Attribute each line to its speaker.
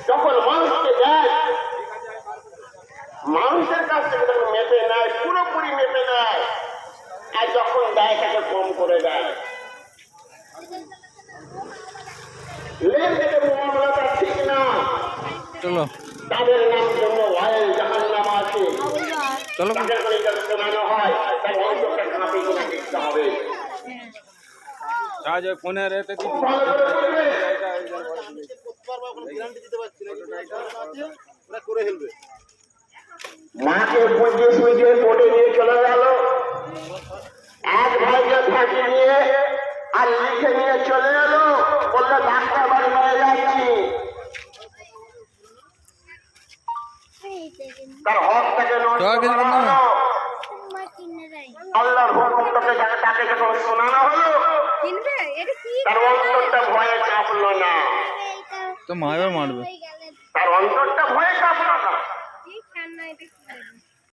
Speaker 1: যখন মানুষকে দেয়, মানুষের কাছ থেকে যখন মেপে নেয়, পুরোপুরি মেপে নেয়, আর যখন দেয় তাকে কম করে দেয়। লেনদেনের মামলাটা ঠিক না।
Speaker 2: চলো
Speaker 1: তাদের নাম জন্য ওয়াইল জাহান্নাম আছে।
Speaker 2: চলো
Speaker 1: তাদের করে যখন শোনানো হয় তার অন্তরটা কাঁপে কিনা দেখতে হবে।
Speaker 2: আজ ওই ফোনে রেতে
Speaker 1: খুব ভালো করে বলবে। মাকে বুঝিয়ে সুঝিয়ে কোর্টে নিয়ে চলে গেল। এক ভাইকে ফাঁকি নিয়ে আর লিখে নিয়ে চলে এলো, বললো ডাক্তার বাড়ি নিয়ে যাচ্ছি। তার হকটাকে নষ্ট করা হলো। আল্লাহর হুকুমটাকে তাকে যখন শোনানো হলো, তার অন্তরটা ভয়ে কাঁপলো না।
Speaker 2: তো মারবে
Speaker 1: তার অন্তরটা ভয়ে কাঁপলো না।